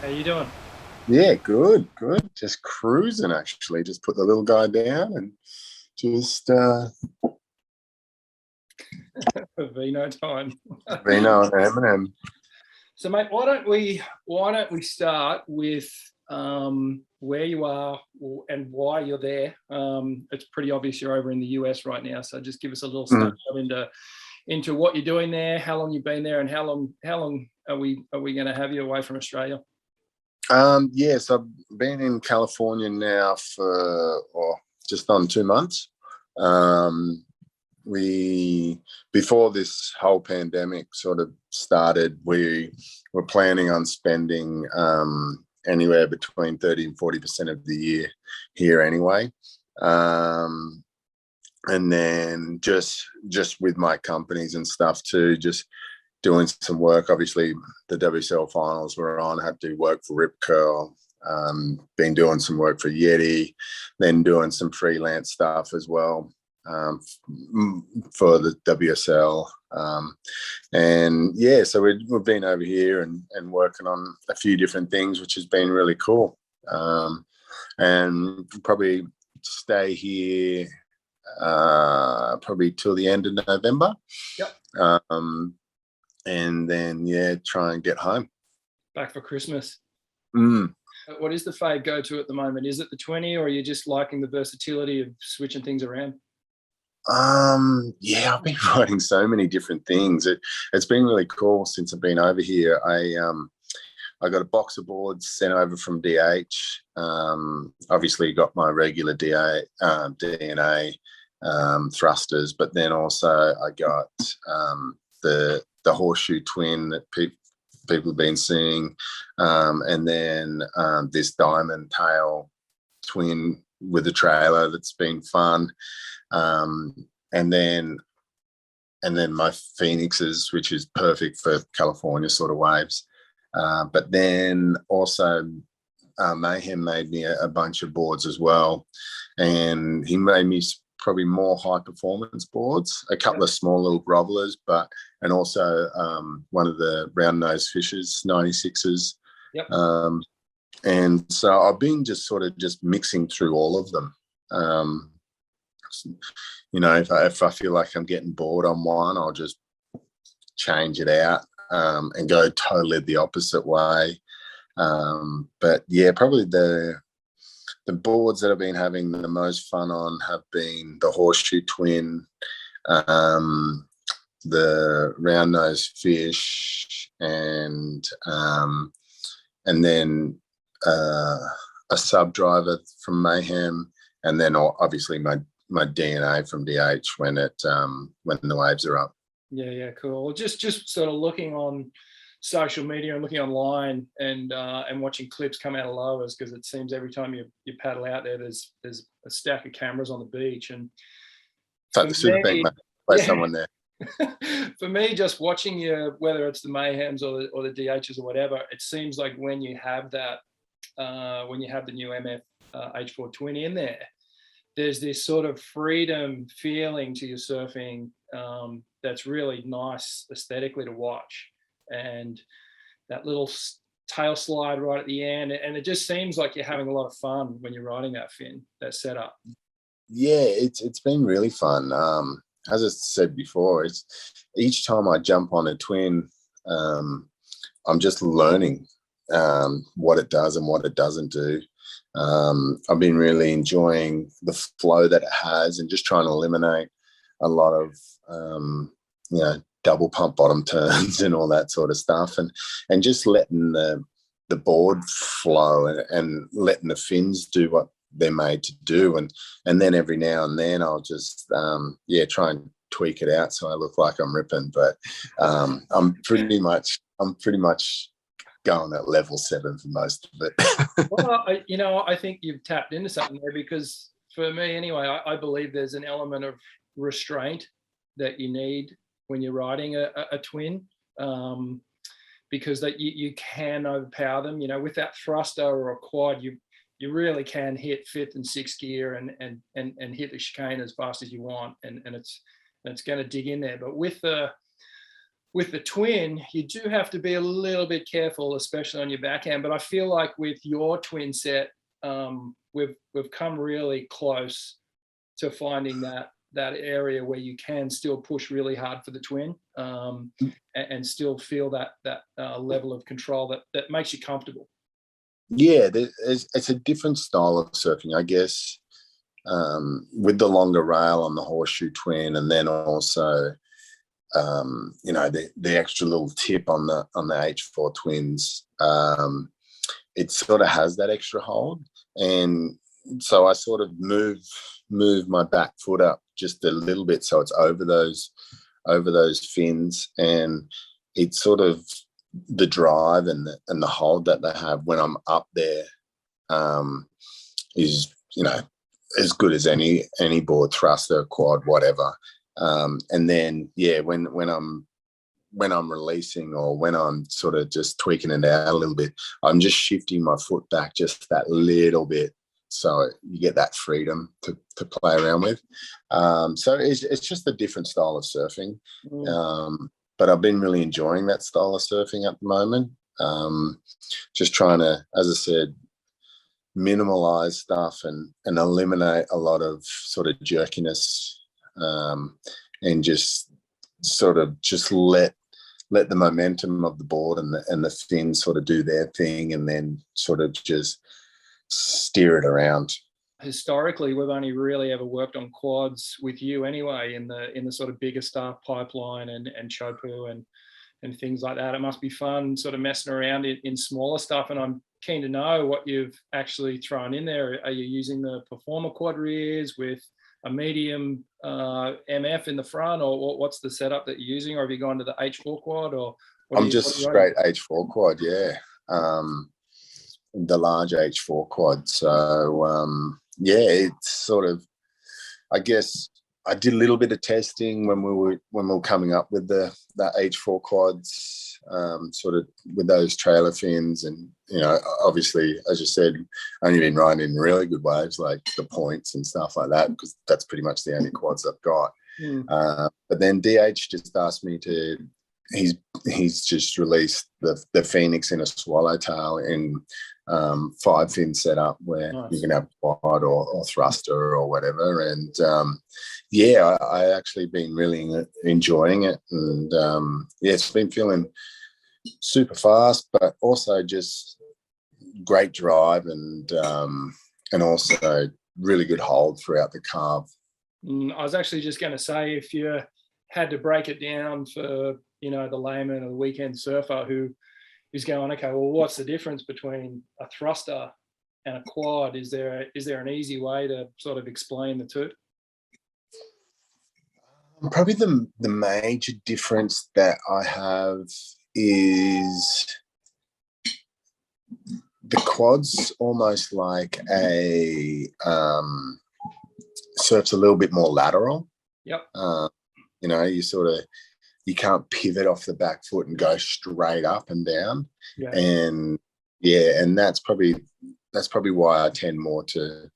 How you doing? Yeah, good, good. Just cruising actually. Just put the little guy down and just Vino time. Vino and Eminem. So, mate, why don't we start with where you are and why you're there? It's pretty obvious you're over in the US right now, so just give us a little Mm. snapshot into what you're doing there, how long you've been there, and how long are we going to have you away from Australia? Yes, I've been in California now for just on 2 months. Um, we Before this whole pandemic sort of started, we were planning on spending anywhere between 30 and 40% of the year here anyway. Um, and then just with my companies and stuff too, just doing some work. Obviously, the WSL finals were on. I had to do work for Rip Curl. Been doing some work for Yeti, then doing some freelance stuff as well for the WSL. And yeah, so we've been over here and working on a few different things, which has been really cool. And probably stay here probably till the end of November. Yep. Um, and then yeah, try and get home. Back for Christmas. Mm. What is the fave go-to at the moment? Is it the 20, or are you just liking the versatility of switching things around? Yeah, I've been writing so many different things. It's been really cool since I've been over here. I got a box of boards sent over from DH. Obviously got my regular DNA thrusters, but then also I got the horseshoe twin that people have been seeing, and then this diamond tail twin with a trailer that's been fun, um, and then my phoenixes, which is perfect for California sort of waves. But then also Mayhem made me a bunch of boards as well, and he made me probably more high performance boards, a couple Yep. of small little grovelers, and also one of the round nose fishes, 96s. Yep. Um, and so I've been just sort of just mixing through all of them. Um, if I feel like I'm getting bored on one, I'll just change it out and go totally the opposite way. But yeah, probably the boards that I've been having the most fun on have been the horseshoe twin, um, the round nose fish, and then a sub driver from Mayhem, and then obviously my DNA from DH when the waves are up. Yeah, cool. Just sort of looking on social media and looking online and watching clips come out of lowers, because it seems every time you paddle out there, there's a stack of cameras on the beach. And It's like for the super bank, me, mate. Play yeah, someone there. for me, just watching you, whether it's the Mayhems or the DHs or whatever, it seems like when you have when you have the new MF H420 in there, there's this sort of freedom feeling to your surfing that's really nice aesthetically to watch. And that little tail slide right at the end, and it just seems like you're having a lot of fun when you're riding that fin, that setup. Yeah, it's been really fun. As I said before, it's each time I jump on a twin, um, I'm just learning what it does and what it doesn't do. I've been really enjoying the flow that it has and just trying to eliminate a lot of double pump bottom turns and all that sort of stuff, and just letting the board flow and letting the fins do what they're made to do, and then every now and then I'll just try and tweak it out so I look like I'm ripping, but I'm pretty much going at level 7 for most of it. Well, I think you've tapped into something there, because for me anyway, I believe there's an element of restraint that you need when you're riding a twin, because that you can overpower them. With that thruster or a quad, you really can hit fifth and sixth gear and hit the chicane as fast as you want, and it's going to dig in there. But with the with the twin, you do have to be a little bit careful, especially on your backhand. But I feel like with your twin set, we've come really close to finding that area where you can still push really hard for the twin, and still feel that level of control that makes you comfortable. Yeah, it's a different style of surfing, I guess, with the longer rail on the horseshoe twin, and then also the extra little tip on the H4 twins. It sort of has that extra hold, and so I sort of move my back foot up just a little bit so it's over those fins, and it's sort of the drive and the hold that they have when I'm up there is as good as any board, thruster, quad, whatever. And then when I'm releasing, or when I'm sort of just tweaking it out a little bit, I'm just shifting my foot back just that little bit, so you get that freedom to play around with. So it's just a different style of surfing. But I've been really enjoying that style of surfing at the moment. Just trying to, as I said, minimalize stuff and eliminate a lot of sort of jerkiness, and just sort of just let the momentum of the board and the fins sort of do their thing, and then sort of just steer it around. Historically, we've only really ever worked on quads with you anyway, in the sort of bigger stuff, pipeline and chopu and things like that. It must be fun sort of messing around in smaller stuff, and I'm keen to know what you've actually thrown in there. Are you using the performer quad rears with a medium MF in the front, or what's the setup that you're using, or have you gone to the H4 quad, or I'm just straight H4 quad, the large H4 quad. So it's sort of, I guess I did a little bit of testing when we were coming up with the H4 quads, sort of with those trailer fins, and obviously, as you said, only been riding in really good waves like the points and stuff like that, because that's pretty much the only quads I've got. But then DH just asked me to. He's just released the Phoenix in a swallowtail in 5-fin setup, where you can have quad or thruster or whatever. And I actually been really enjoying it, and it's been feeling super fast, but also just great drive, and also really good hold throughout the carve. I was actually just going to say, if you had to break it down for the layman or the weekend surfer who's going, okay, well, what's the difference between a thruster and a quad? Is there an easy way to sort of explain the two? Probably the major difference that I have is the quad's almost like a surf's a little bit more lateral. Yep. You can't pivot off the back foot and go straight up and down. Yeah. And that's probably why I tend more to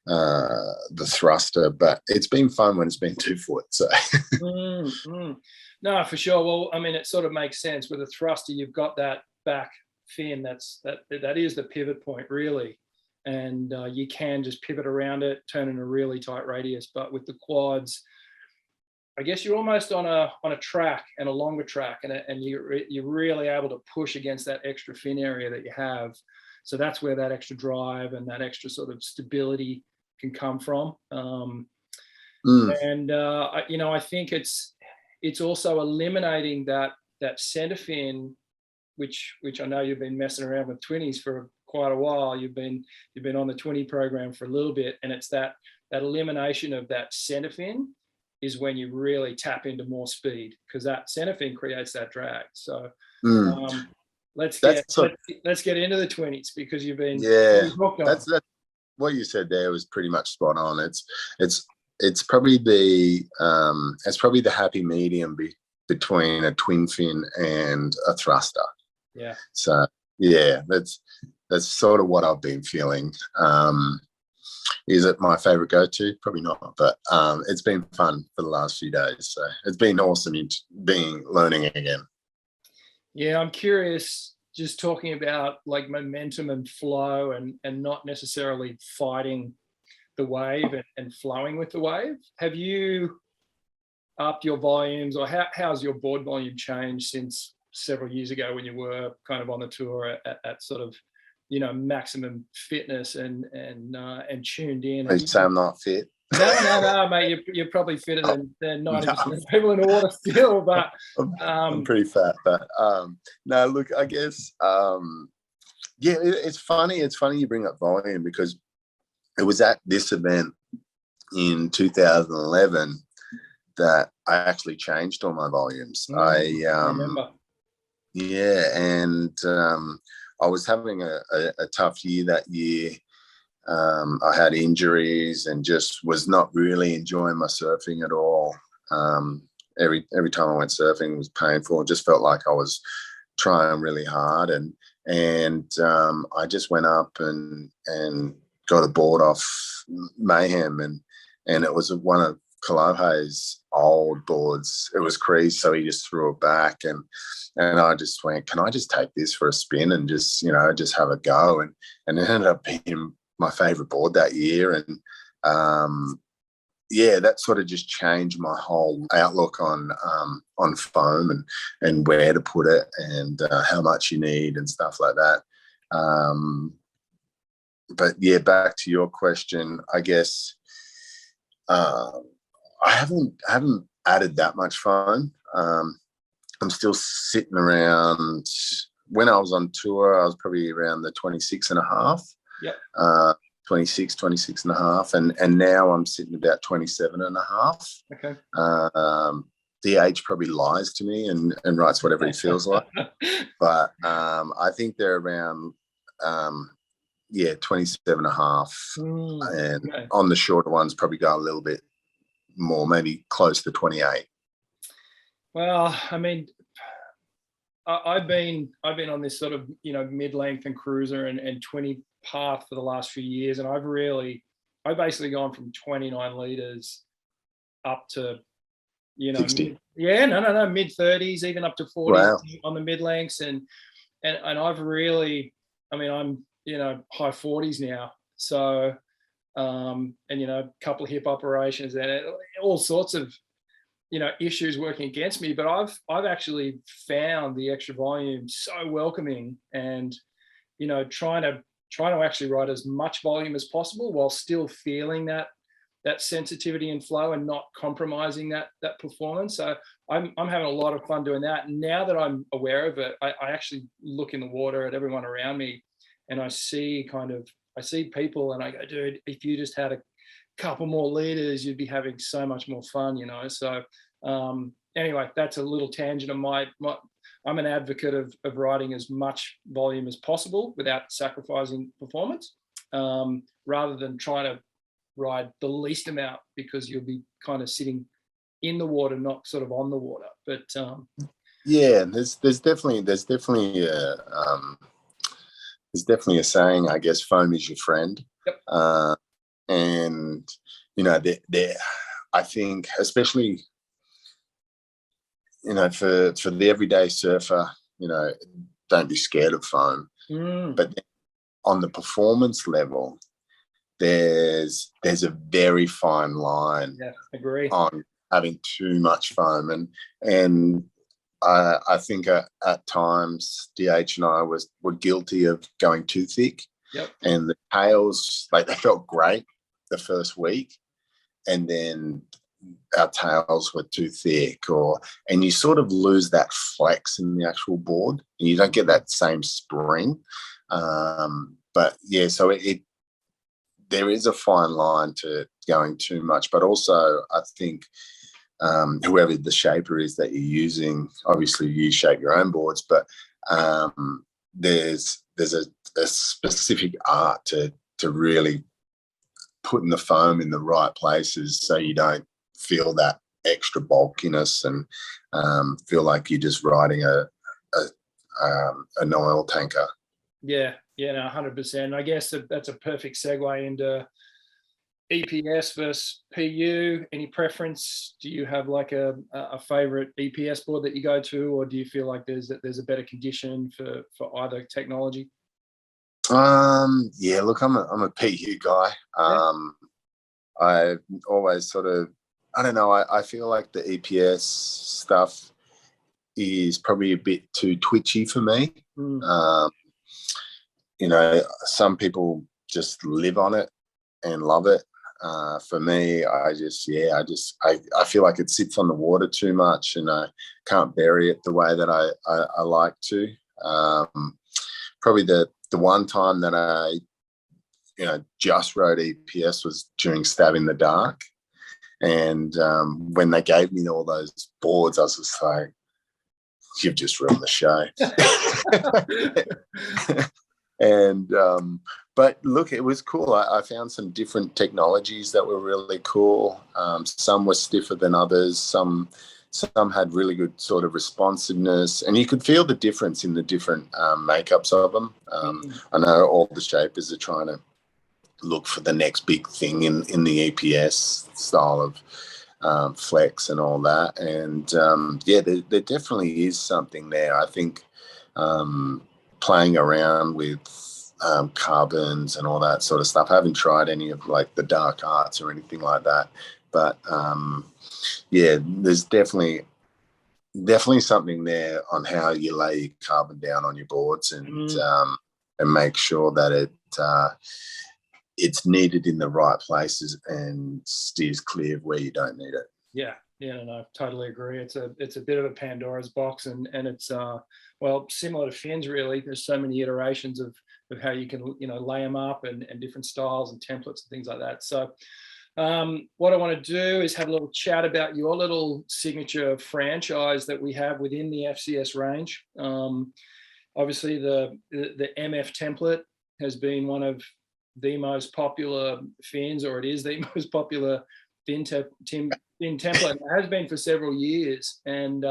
the thruster, but it's been fun when it's been 2 foot. So No, for sure. Well, I mean, it sort of makes sense with a thruster. You've got that back fin that is the pivot point, really, and you can just pivot around it, turn in a really tight radius. But with the quads, I guess you're almost on a track, and a longer track, and you're really able to push against that extra fin area that you have. So that's where that extra drive and that extra sort of stability can come from. And I think it's also eliminating that center fin, which I know you've been messing around with 20s for quite a while. You've been on the 20 program for a little bit, and it's that elimination of that center fin is when you really tap into more speed, because that center fin creates that drag. So let's get into the 20s, because you've been hooked on. That's what you said there was pretty much spot on. It's probably the happy medium between a twin fin and a thruster. Yeah. So that's sort of what I've been feeling. Is it my favorite go-to? Probably not, but it's been fun for the last few days. So it's been awesome learning again. Yeah, I'm curious, just talking about like momentum and flow and not necessarily fighting the wave and flowing with the wave. Have you upped your volumes, or how's your board volume changed since several years ago when you were kind of on the tour at sort of, maximum fitness and tuned in? Please say I'm not fit. No, mate. You're probably fitter than 90% of people in the water still, but I'm pretty fat. But no, look, I guess it's funny. It's funny you bring up volume, because it was at this event in 2011 that I actually changed all my volumes. I remember. Yeah, and I was having a tough year that year. I had injuries and just was not really enjoying my surfing at all. Every time I went surfing, it was painful. It just felt like I was trying really hard, and I just went up and got a board off Mayhem, and it was one of Kolohe's old boards. It was creased, so he just threw it back, and I just went, can I just take this for a spin and just have a go, and it ended up being my favorite board that year. And that sort of just changed my whole outlook on foam and where to put it, and how much you need and stuff like that. But yeah, back to your question, I guess I haven't added that much foam. I'm still sitting around. When I was on tour, I was probably around the 26 and a half. Yep. 26 and a half, and now I'm sitting about 27 and a half. Okay. DH probably lies to me and writes whatever he feels like, but I think they're around 27 and a half, and okay. On the shorter ones probably go a little bit more, maybe close to 28. Well, I mean, I've been on this sort of mid-length and cruiser and 20 path for the last few years, and I've basically gone from 29 liters up to 60. mid-30s, even up to 40. Wow. On the mid-lengths, and I've really, I'm high 40s now, so and a couple of hip operations and all sorts of issues working against me, but I've actually found the extra volume so welcoming, and trying to actually ride as much volume as possible while still feeling that sensitivity and flow and not compromising that performance. So I'm having a lot of fun doing that. Now that I'm aware of it, I actually look in the water at everyone around me, and I see people, and I go, dude, if you just had a couple more liters, you'd be having so much more fun, So anyway, that's a little tangent of my I'm an advocate of riding as much volume as possible without sacrificing performance, rather than trying to ride the least amount, because you'll be kind of sitting in the water, not sort of on the water. But there's definitely a saying, I guess, foam is your friend. Yep. And I think, especially for the everyday surfer, don't be scared of foam. But on the performance level, there's a very fine line. Yeah, agree. On having too much foam, and I think at times DH and I were guilty of going too thick. Yep. And the tails, they felt great the first week, and then our tails were too thick, and you sort of lose that flex in the actual board, and you don't get that same spring. But yeah, so there is a fine line to going too much, but also I think whoever the shaper is that you're using, obviously you shape your own boards, but there's a specific art to really putting the foam in the right places, so you don't feel that extra bulkiness and feel like you're just riding an oil tanker. Yeah, 100%. I guess that's a perfect segue into EPS versus PU, any preference? Do you have like a favorite EPS board that you go to, or do you feel like there's a better condition for either technology? Yeah, look, I'm a PU guy. I always sort of, I don't know, I feel like the EPS stuff is probably a bit too twitchy for me. You know, some people just live on it and love it. For me, I feel like it sits on the water too much, and I can't bury it the way that I like to. Probably the one time that I, just rode EPS was during Stab in the Dark. And when they gave me all those boards, I was just like, you've just ruined the show. And but look, it was cool. I found some different technologies that were really cool. Some were stiffer than others. Some had really good sort of responsiveness, and you could feel the difference in the different makeups of them. I know all the shapers are trying to look for the next big thing in the EPS style of flex and all that. And there definitely is something there. I think playing around with carbons and all that sort of stuff. I haven't tried any of like the dark arts or anything like that, but there's definitely something there on how you lay your carbon down on your boards and make sure that it's needed in the right places and steers clear of where you don't need it. Yeah, no, totally agree. It's a bit of a Pandora's box, and it's similar to fins really. There's so many iterations of how you can lay them up and different styles and templates and things like that. So what I want to do is have a little chat about your little signature franchise that we have within the FCS range. Obviously the MF template has been one of the most popular fins, or it is the most popular fin template. It has been for several years, and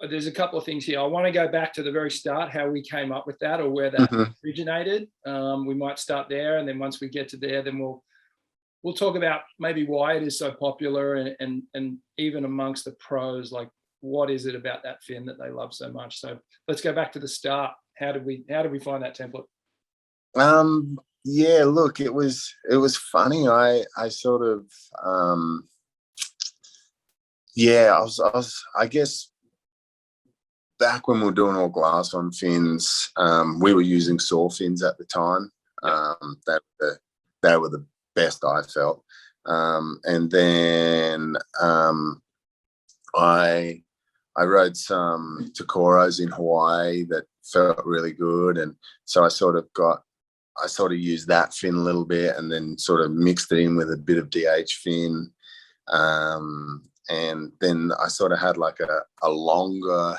there's a couple of things here. I want to go back to the very start, how we came up with that, or where that originated. We might start there, and then once we get to there, then we'll talk about maybe why it is so popular, and even amongst the pros, like what is it about that fin that they love so much. So let's go back to the start. How did we find that template? Yeah, look, it was funny. I sort of I guess back when we were doing all glass on fins, we were using saw fins at the time. They were the best, I felt. And then I rode some Tokoros in Hawaii that felt really good, and so I sort of used that fin a little bit, and then sort of mixed it in with a bit of DH fin. And then I sort of had like a longer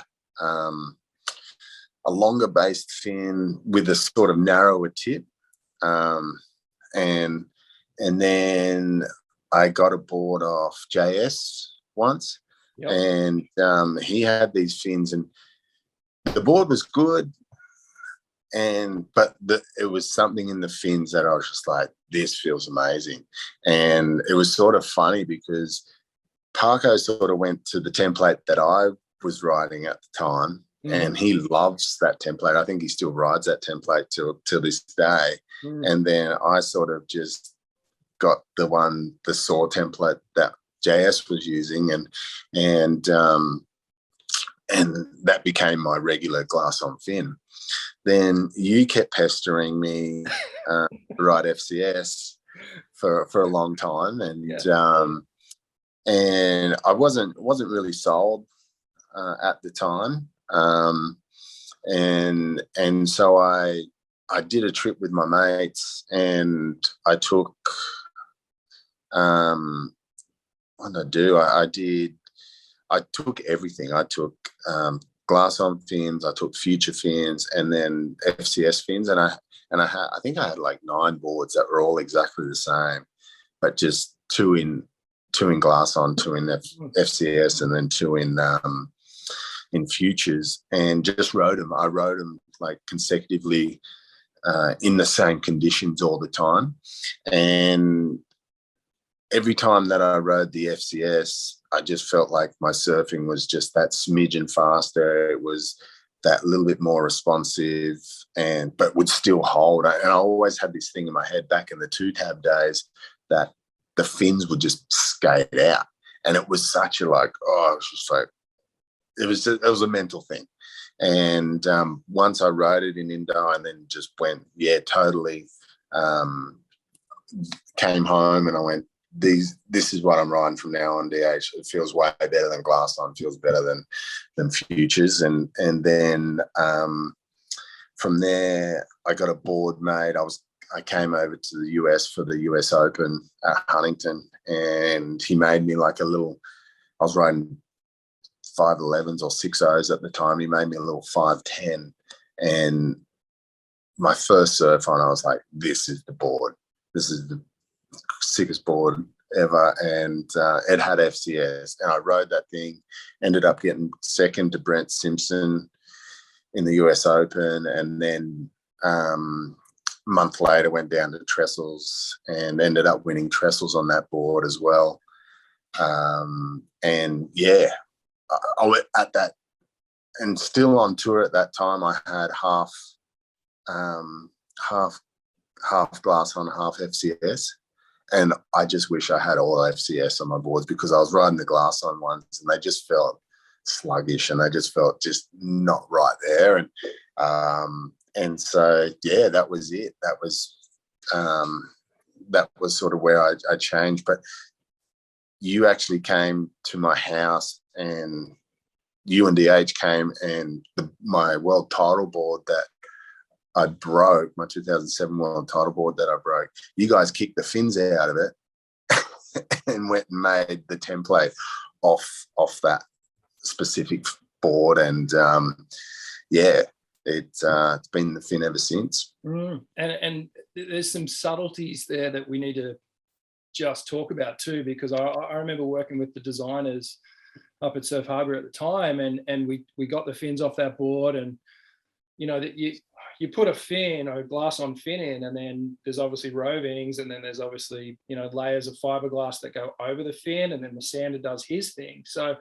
based fin with a sort of narrower tip. And then I got a board off JS once. Yep. And he had these fins, and the board was good. But it was something in the fins that I was just like, this feels amazing. And it was sort of funny because Parko sort of went to the template that I was riding at the time, and he loves that template. I think he still rides that template till this day. And then I sort of just got the saw template that JS was using, and that became my regular glass on fin. Then you kept pestering me to ride FCS for a long time, and I wasn't really sold at the time, and so I did a trip with my mates, and I took what did I do? I took everything. I took glass on fins, I took future fins, and then FCS fins, and I think I had like 9 boards that were all exactly the same, but just two in glass on, 2 in FCS, and then 2 in futures, and just rode them. I rode them like consecutively in the same conditions all the time. And every time that I rode the FCS, I just felt like my surfing was just that smidgen faster. It was that little bit more responsive, but would still hold. And I always had this thing in my head back in the 2-tab days that the fins would just skate out. And it was such a it was just like, it was a mental thing. And once I rode it in Indo and then just went, totally came home and I went, this is what I'm riding from now on, DH. It feels way better than Glass On, feels better than Futures. And then from there, I got a board made. I came over to the US for the US Open at Huntington, and he made me like I was riding 5.11s or 6.0s at the time. He made me a little 5.10, and my first surf on, I was like, this is the board. This is the sickest board ever. And it had FCS, and I rode that thing, ended up getting second to Brent Simpson in the US Open, and then a month later went down to Trestles and ended up winning Trestles on that board as well. And yeah, I went at that, and still on tour at that time, I had half Glass On, half FCS. And I just wish I had all FCS on my boards, because I was riding the Glass On ones and they just felt sluggish and they just felt just not right there. And so, yeah, that was it. That was sort of where I changed. But you actually came to my house, and you and DH came, and my world title board that I broke, my 2007 world title board that I broke, you guys kicked the fins out of it and went and made the template off that specific board. And it's been the fin ever since. And there's some subtleties there that we need to just talk about too, because I remember working with the designers up at Surf Harbour at the time, and we got the fins off that board, and you know that you put a fin or a Glass On fin in, and then there's obviously rovings, and then there's obviously, you know, layers of fiberglass that go over the fin, and then the sander does his thing. So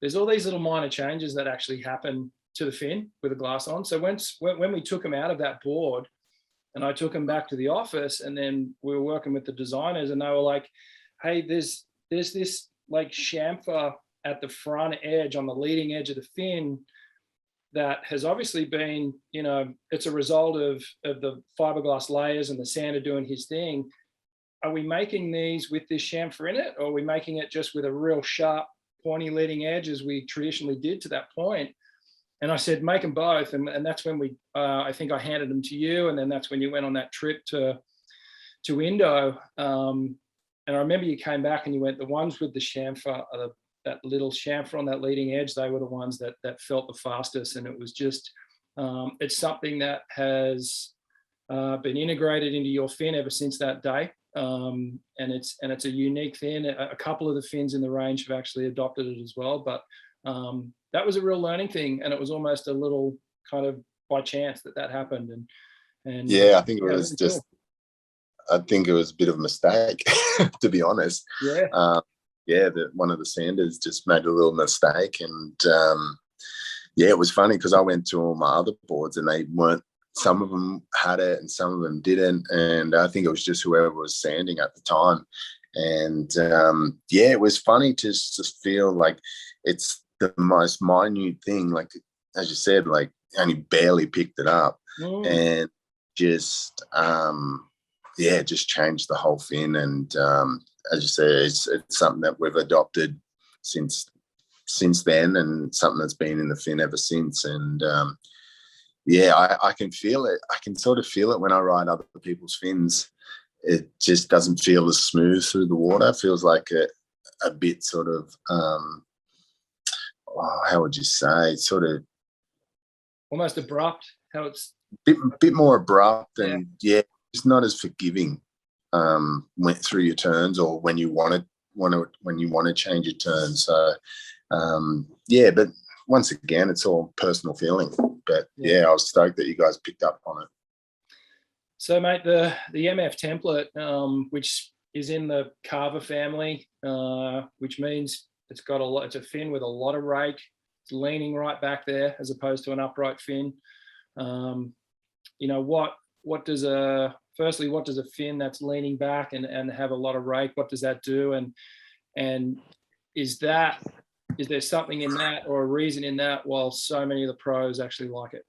there's all these little minor changes that actually happen to the fin with a Glass On. So when we took them out of that board, and I took them back to the office, and then we were working with the designers, and they were like, hey, there's this like chamfer at the front edge on the leading edge of the fin that has obviously been, you know, it's a result of the fiberglass layers and the sander doing his thing. Are we making these with this chamfer in it, or are we making it just with a real sharp, pointy leading edge as we traditionally did to that point? And I said, make them both. And that's when I think I handed them to you. And then that's when you went on that trip to Indo. And I remember you came back and you went, the ones with the chamfer are that little chamfer on that leading edge, they were the ones that felt the fastest. And it was just, it's something that has been integrated into your fin ever since that day. And it's a unique fin. A couple of the fins in the range have actually adopted it as well. But that was a real learning thing. And it was almost a little kind of by chance that happened. And yeah, I think it was just, cool. I think it was a bit of a mistake, to be honest. Yeah. One of the sanders just made a little mistake, and it was funny because I went to all my other boards and they weren't. Some of them had it and some of them didn't, and I think it was just whoever was sanding at the time. And it was funny to just feel like it's the most minute thing, like as you said, like only barely picked it up, and just just changed the whole fin. And as you say, it's something that we've adopted since then, and something that's been in the fin ever since. And I can feel it. I can sort of feel it when I ride other people's fins. It just doesn't feel as smooth through the water. It feels like a bit sort of, how would you say, sort of almost abrupt. How it's bit more abrupt, and it's not as forgiving. Went through your turns, or when you want to change your turn. So but once again, it's all personal feeling. But I was stoked that you guys picked up on it. So, mate, the MF template, which is in the Carver family, which means it's got a lot. It's a fin with a lot of rake. It's leaning right back there as opposed to an upright fin. You know, what does a fin that's leaning back and have a lot of rake, what does that do? And is there something in that or a reason in that while so many of the pros actually like it?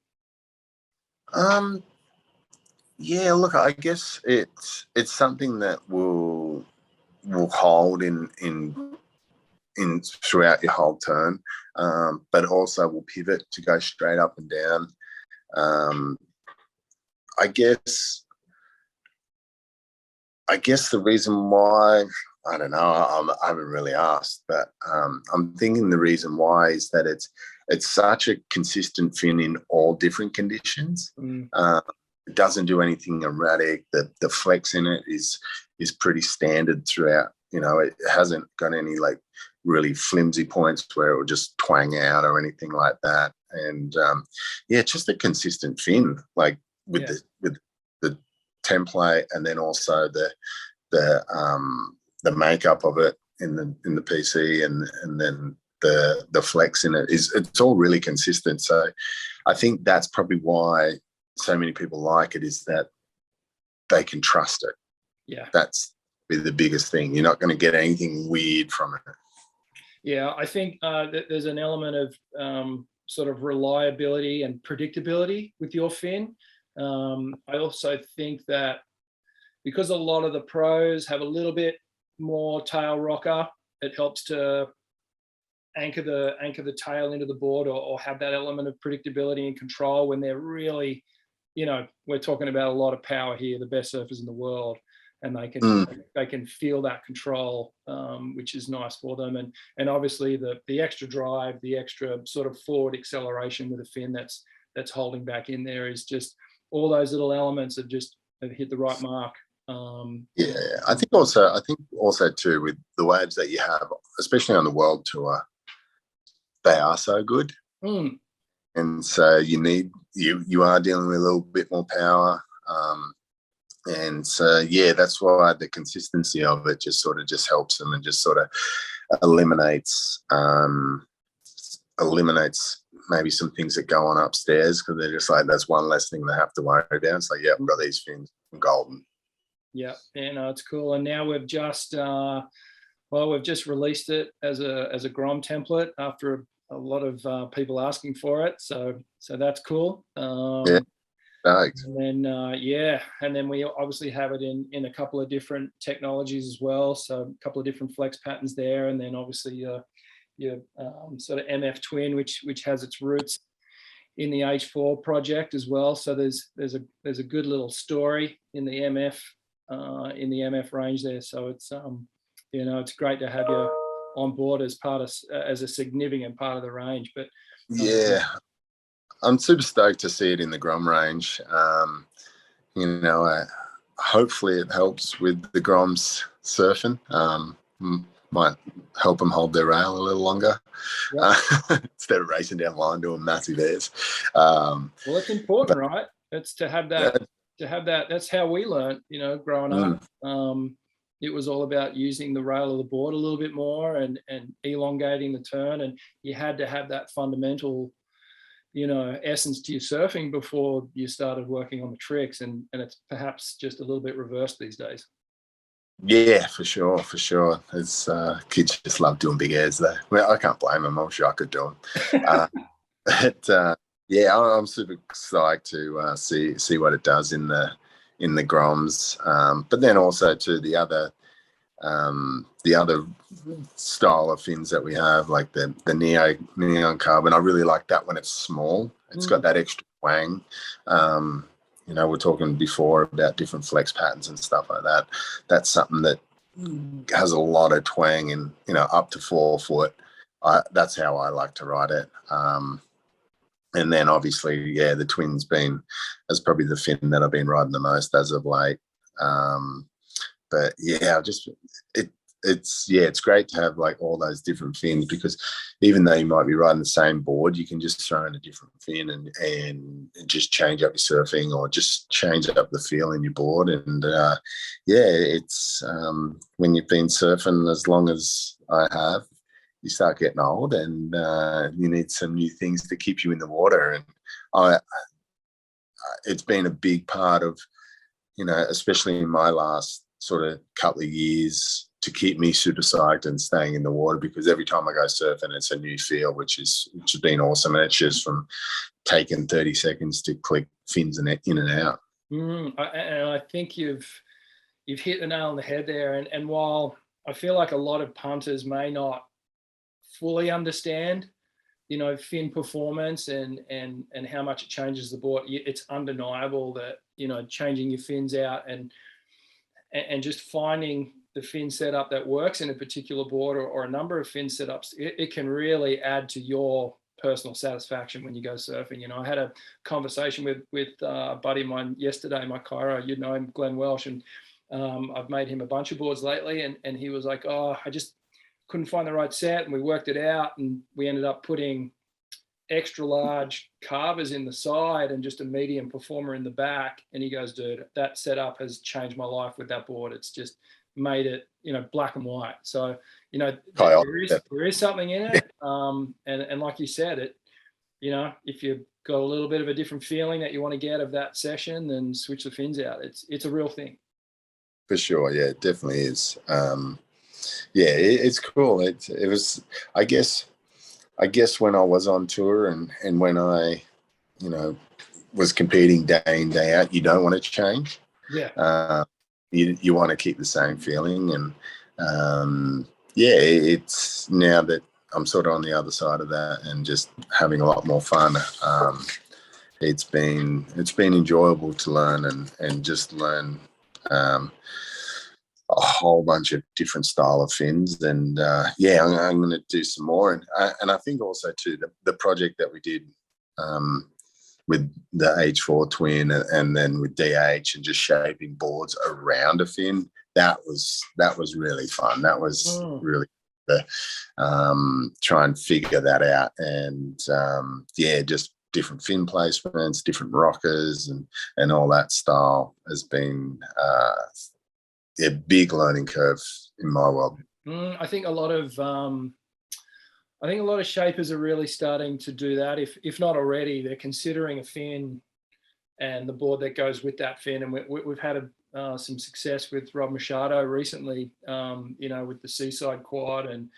Yeah, look, I guess it's something that will hold in throughout your whole turn, but also will pivot to go straight up and down. I guess the reason why, I don't know, I haven't really asked, but I'm thinking the reason why is that it's such a consistent fin in all different conditions. It doesn't do anything erratic. The flex in it is pretty standard throughout. You know, it hasn't got any like really flimsy points where it will just twang out or anything like that. And yeah, just a consistent fin, like with the template, and then also the makeup of it in the PC, and then the flex in it it's all really consistent. So I think that's probably why so many people like it, is that they can trust it. Yeah, that's the biggest thing. You're not going to get anything weird from it. Yeah, I think that there's an element of sort of reliability and predictability with your fin. I also think that because a lot of the pros have a little bit more tail rocker, it helps to anchor the tail into the board, or have that element of predictability and control when they're really, you know, we're talking about a lot of power here, the best surfers in the world, and they can feel that control, which is nice for them. And obviously the extra drive, the extra sort of forward acceleration with a fin that's holding back in there, is just all those little elements have hit the right mark. Yeah, I think also too, with the waves that you have, especially on the world tour, they are so good. And so you are dealing with a little bit more power. And so, yeah, that's why the consistency of it just helps them, and just sort of eliminates maybe some things that go on upstairs, because they're just like, that's one less thing they have to worry about. It's like, yeah, I've got these fins, I'm golden. Yeah, no, it's cool. And now we've just released it as a Grom template after a lot of people asking for it. So that's cool. Yeah. Thanks. And then we obviously have it in a couple of different technologies as well. So a couple of different flex patterns there, and then obviously your sort of MF twin, which has its roots in the H4 project as well. So there's a good little story in the MF range there. So it's it's great to have you on board as a significant part of the range. But yeah, I'm super stoked to see it in the Grom range. Hopefully it helps with the Groms surfing. Might help them hold their rail a little longer, instead of racing down the line doing massive airs. Well, it's important, right? It's to have that. That's how we learned, growing up. It was all about using the rail of the board a little bit more and elongating the turn, and you had to have that fundamental essence to your surfing before you started working on the tricks, and it's perhaps just a little bit reversed these days. Yeah, for sure. It's kids just love doing big airs though. Well, I can't blame them. I'm sure I could do them. Yeah, I'm super psyched to see what it does in the Groms. But then also to the other style of fins that we have, like the neon carbon. I really like that when it's small. It's got that extra twang. We're talking before about different flex patterns and stuff like that. That's something that has a lot of twang, and up to 4 foot. That's how I like to ride it. And then obviously, yeah, the twin's as probably the fin that I've been riding the most as of late. But yeah, it's great to have like all those different fins, because even though you might be riding the same board, you can just throw in a different fin and just change up your surfing, or just change up the feel in your board. And it's when you've been surfing as long as I have, you start getting old, and you need some new things to keep you in the water. And it's been a big part of, especially in my last sort of couple of years, to keep me super psyched and staying in the water, because every time I go surfing, it's a new feel, which has been awesome. And it's just from taking 30 seconds to click fins and in and out. And I think you've hit the nail on the head there. And while I feel like a lot of punters may not fully understand, fin performance and how much it changes the board, it's undeniable that, changing your fins out and just finding the fin setup that works in a particular board, or a number of fin setups, it can really add to your personal satisfaction when you go surfing. I had a conversation with a buddy of mine yesterday, my Cairo, him, Glenn Welsh, and I've made him a bunch of boards lately, and he was like, oh, I just couldn't find the right set, and we worked it out, and we ended up putting extra large carvers in the side and just a medium performer in the back. And he goes, dude, that setup has changed my life with that board. It's just made it, black and white. So, there is something in it. And like you said, it, if you've got a little bit of a different feeling that you want to get of that session, then switch the fins out. It's a real thing. For sure. Yeah, it definitely is. It's cool. It was, I guess when I was on tour and when I, was competing day in, day out, you don't want to change. Yeah. You want to keep the same feeling. And it's now that I'm sort of on the other side of that and just having a lot more fun. It's been enjoyable to learn and just learn a whole bunch of different style of fins. And I'm going to do some more. And I think also too, the project that we did with the H4 twin and then with DH and just shaping boards around a fin, that was really fun. That was really try and figure that out. And just different fin placements, different rockers and all that style has been a big learning curve in my world. I think a lot of shapers are really starting to do that. If not already, they're considering a fin and the board that goes with that fin. And we've had some success with Rob Machado recently, with the Seaside Quad and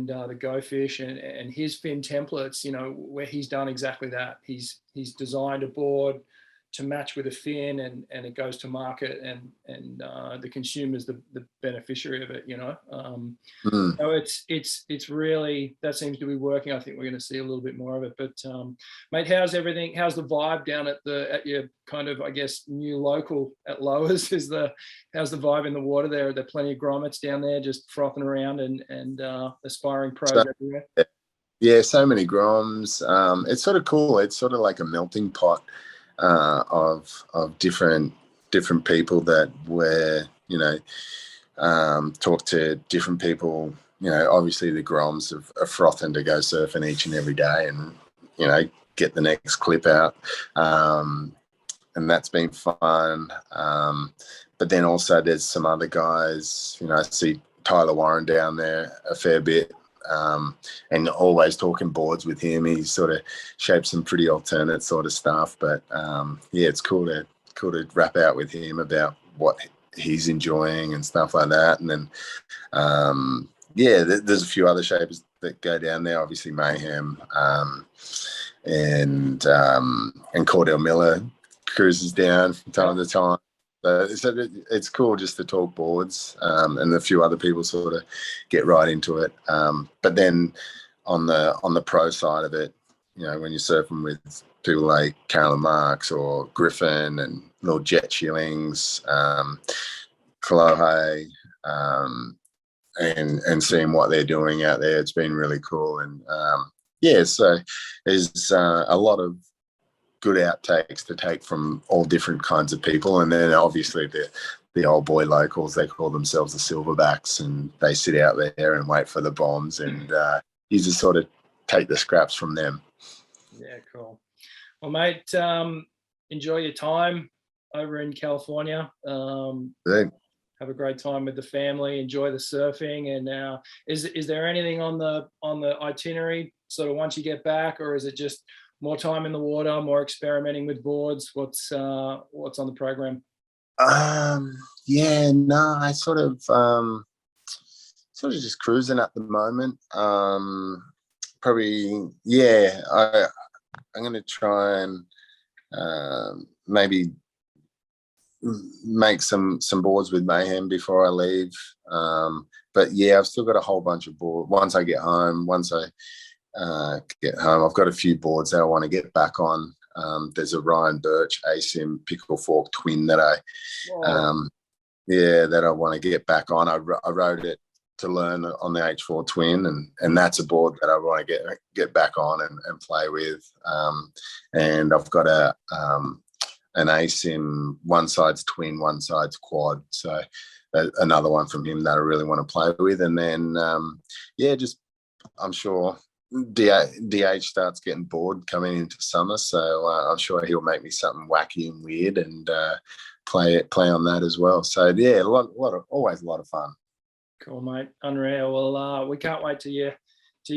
the Go Fish and his fin templates, where he's done exactly that. He's designed a board to match with a fin and it goes to market and the consumer's the beneficiary of it, So it's really, that seems to be working. I think we're going to see a little bit more of it. But mate, how's everything? How's the vibe down at your kind of, I guess, new local at Lowers? How's the vibe in the water there? Are there plenty of grommets down there just frothing around and aspiring pros everywhere? Yeah, so many groms. It's sort of cool. It's sort of like a melting pot of different people that were, talk to different people. Obviously the groms are frothing to go surfing each and every day and, get the next clip out. And that's been fun. But then also there's some other guys, I see Tyler Warren down there a fair bit. And always talking boards with him. He sort of shapes some pretty alternate sort of stuff. But it's cool to wrap out with him about what he's enjoying and stuff like that. And then there's a few other shapers that go down there. Obviously Mayhem and Cordell Miller cruises down from time to time. So it's cool just to talk boards, and a few other people sort of get right into it. But then on the pro side of it, when you're surfing with people like Carolyn Marks or Griffin and little Jet Shillings, Kalohe, and seeing what they're doing out there, it's been really cool. And so there's a lot of good outtakes to take from all different kinds of people, and then obviously the old boy locals. They call themselves the Silverbacks, and they sit out there and wait for the bombs, and you just sort of take the scraps from them. Yeah, cool. Well, mate, enjoy your time over in California. Have a great time with the family. Enjoy the surfing. And is there anything on the itinerary sort of once you get back, or is it just more time in the water, more experimenting with boards? What's on the program? Yeah, no, I sort of just cruising at the moment. Probably, yeah. I'm going to try and maybe make some boards with Mayhem before I leave. But yeah, I've still got a whole bunch of boards. Once I get home, I've got a few boards that I want to get back on. There's a Ryan Birch ASIM pickle fork twin that I want to get back on. I rode it to learn on the H4 twin, and that's a board that I want to get back on and play with. And I've got an ASIM, one side's twin, one side's quad. So another one from him that I really want to play with. And then, I'm sure DH starts getting bored coming into summer. So I'm sure he'll make me something wacky and weird and play on that as well. So yeah, always a lot of fun. Cool, mate. Unreal. Well, we can't wait till you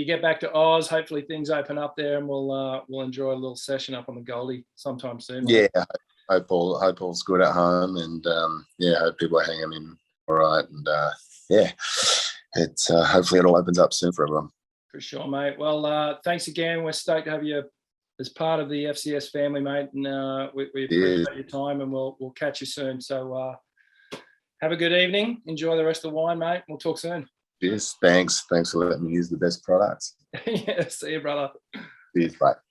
get back to Oz. Hopefully things open up there, and we'll enjoy a little session up on the Goldie sometime soon. Mate. Yeah, hope all's good at home, and hope people are hanging in all right. And it's hopefully it all opens up soon for everyone. For sure, mate. Well, thanks again. We're stoked to have you as part of the FCS family, mate, and we appreciate your time, and we'll catch you soon. So have a good evening. Enjoy the rest of the wine, mate. We'll talk soon. Cheers. Thanks for letting me use the best products. Yeah, see you, brother. Cheers. Bye.